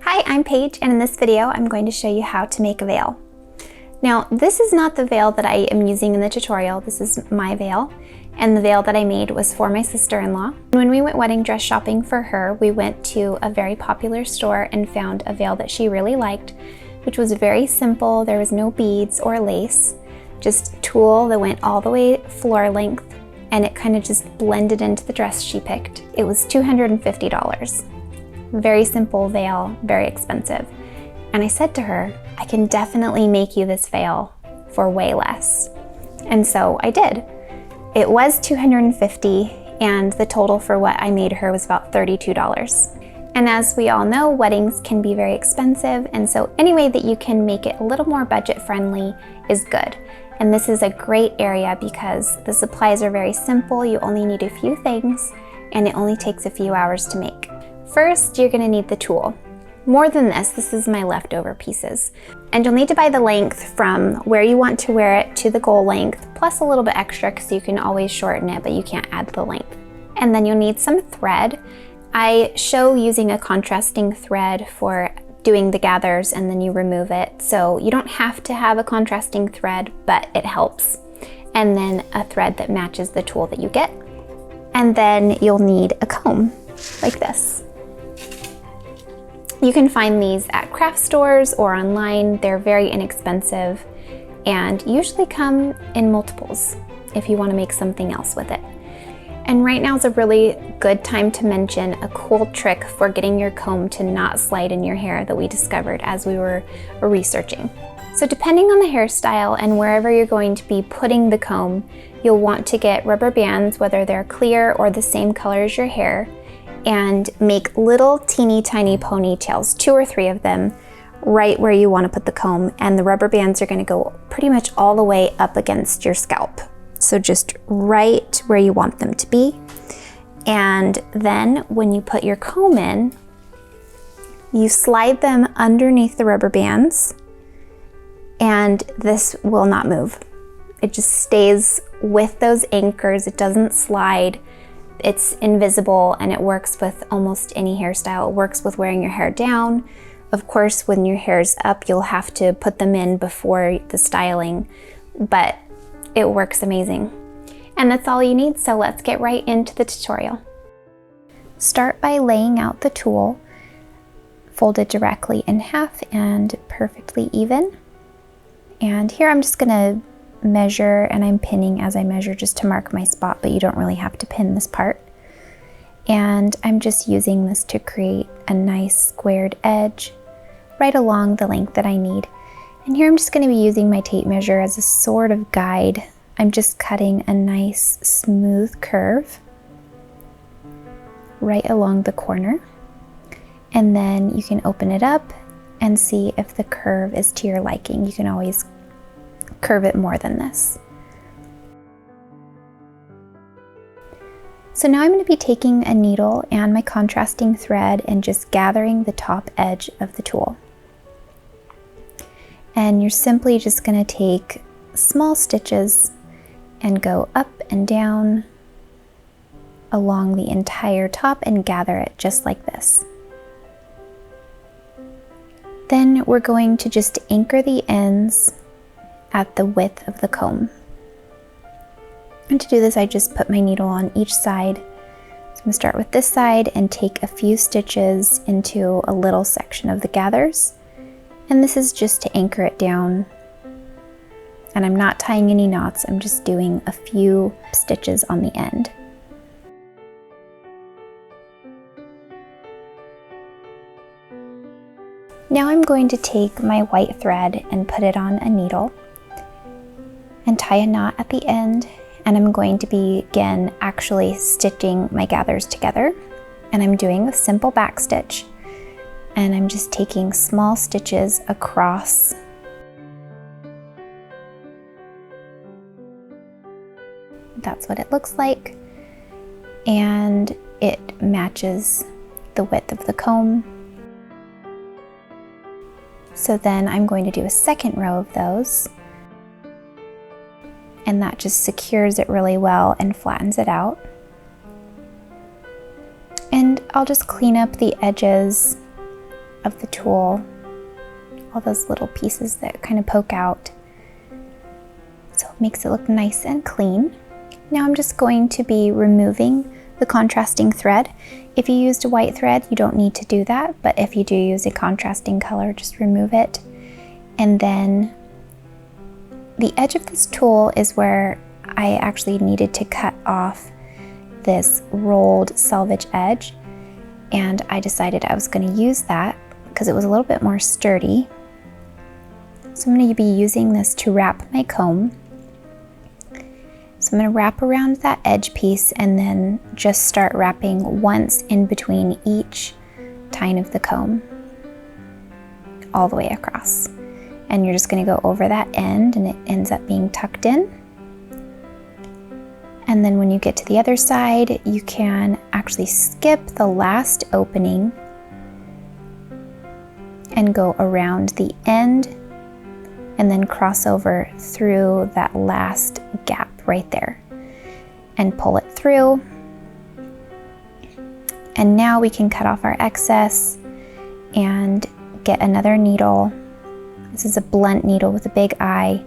Hi, I'm Paige, and in this video I'm going to show you how to make a veil. Now, this is not the veil that I am using in the tutorial. This is my veil, and the veil that I made was for my sister-in-law. When we went wedding dress shopping for her, we went to a very popular store and found a veil that she really liked, which was very simple. There was no beads or lace, just tulle that went all the way floor length, and it kind of just blended into the dress she picked. It was $250. Very simple veil, very expensive. And I said to her, I can definitely make you this veil for way less. And so I did. It was $250, and the total for what I made her was about $32. And as we all know, weddings can be very expensive, and so any way that you can make it a little more budget friendly is good. And this is a great area because the supplies are very simple. You only need a few things, and it only takes a few hours to make. First, you're gonna need the tulle. More than this is my leftover pieces. And you'll need to buy the length from where you want to wear it to the goal length, plus a little bit extra because you can always shorten it, but you can't add the length. And then you'll need some thread. I show using a contrasting thread for doing the gathers, and then you remove it. So you don't have to have a contrasting thread, but it helps. And then a thread that matches the tulle that you get. And then you'll need a comb like this. You can find these at craft stores or online. They're very inexpensive and usually come in multiples if you want to make something else with it. And right now is a really good time to mention a cool trick for getting your comb to not slide in your hair that we discovered as we were researching. So depending on the hairstyle and wherever you're going to be putting the comb, you'll want to get rubber bands, whether they're clear or the same color as your hair, and make little teeny tiny ponytails, 2 or 3 of them, right where you want to put the comb. And the rubber bands are going to go pretty much all the way up against your scalp. So just right where you want them to be. And then when you put your comb in, you slide them underneath the rubber bands, and this will not move. It just stays with those anchors. It doesn't slide. It's invisible, and it works with almost any hairstyle. It works with wearing your hair down. Of course, when your hair's up, you'll have to put them in before the styling, but it works amazing. And that's all you need, so let's get right into the tutorial. Start by laying out the tulle, folded directly in half and perfectly even. And here I'm just gonna measure, and I'm pinning as I measure just to mark my spot, but you don't really have to pin this part. And I'm just using this to create a nice squared edge right along the length that I need. And here I'm just going to be using my tape measure as a sort of guide. I'm just cutting a nice smooth curve right along the corner. And then you can open it up and see if the curve is to your liking. You can always curve it more than this. So now I'm going to be taking a needle and my contrasting thread and just gathering the top edge of the tulle. And you're simply just going to take small stitches and go up and down along the entire top and gather it just like this. Then we're going to just anchor the ends at the width of the comb. And to do this, I just put my needle on each side. So I'm going to start with this side and take a few stitches into a little section of the gathers. And this is just to anchor it down. And I'm not tying any knots, I'm just doing a few stitches on the end. Now I'm going to take my white thread and put it on a needle and tie a knot at the end, and I'm going to begin actually stitching my gathers together. And I'm doing a simple back stitch, and I'm just taking small stitches across. That's what it looks like, and it matches the width of the comb. So then I'm going to do a second row of those, and that just secures it really well and flattens it out. And I'll just clean up the edges of the tulle, all those little pieces that kind of poke out. So it makes it look nice and clean. Now I'm just going to be removing the contrasting thread. If you used a white thread, you don't need to do that, but if you do use a contrasting color, just remove it. And then the edge of this tulle is where I actually needed to cut off this rolled selvage edge, and I decided I was going to use that because it was a little bit more sturdy. So I'm going to be using this to wrap my comb. So I'm going to wrap around that edge piece and then just start wrapping once in between each tine of the comb, all the way across. And you're just going to go over that end, and it ends up being tucked in. And then when you get to the other side, you can actually skip the last opening and go around the end and then cross over through that last gap right there and pull it through. And now we can cut off our excess and get another needle. This is a blunt needle with a big eye,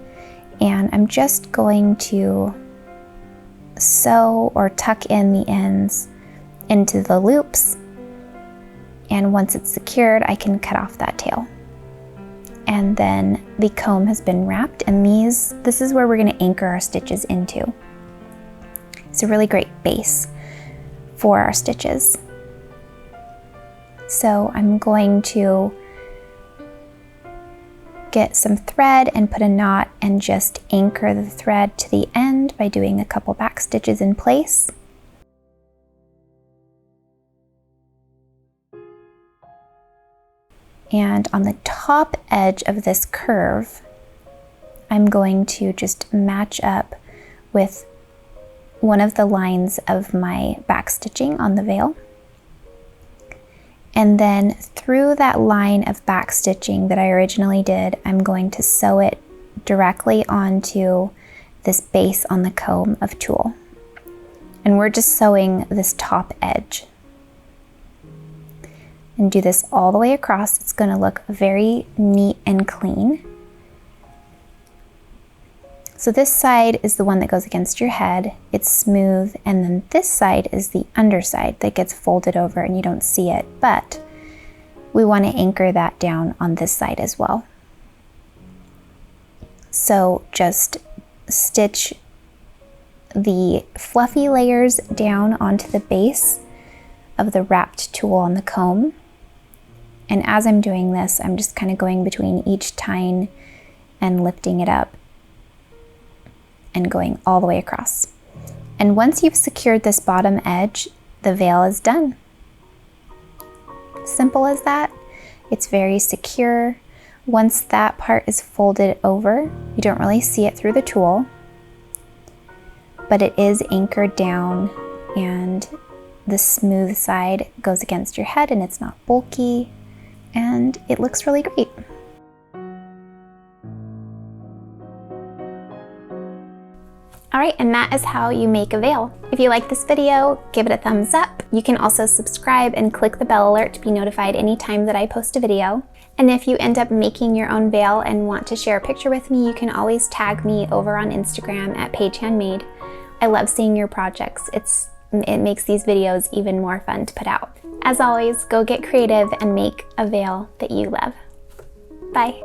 and I'm just going to sew or tuck in the ends into the loops, and once it's secured, I can cut off that tail. And then the comb has been wrapped, and this is where we're going to anchor our stitches into. It's a really great base for our stitches. So I'm going to get some thread and put a knot and just anchor the thread to the end by doing a couple back stitches in place. And on the top edge of this curve, I'm going to just match up with one of the lines of my back stitching on the veil. And then through that line of back stitching that I originally did, I'm going to sew it directly onto this base on the comb of tulle. And we're just sewing this top edge. And do this all the way across. It's going to look very neat and clean. So this side is the one that goes against your head. It's smooth, and then this side is the underside that gets folded over and you don't see it, but we want to anchor that down on this side as well. So just stitch the fluffy layers down onto the base of the wrapped tulle on the comb. And as I'm doing this, I'm just kind of going between each tine and lifting it up and going all the way across. And once you've secured this bottom edge, the veil is done. Simple as that. It's very secure. Once that part is folded over, you don't really see it through the tulle, but it is anchored down, and the smooth side goes against your head and it's not bulky, and it looks really great. All right, and that is how you make a veil. If you like this video, give it a thumbs up. You can also subscribe and click the bell alert to be notified anytime that I post a video. And if you end up making your own veil and want to share a picture with me, you can always tag me over on Instagram at Paige Handmade. I love seeing your projects. It makes these videos even more fun to put out. As always, go get creative and make a veil that you love. Bye.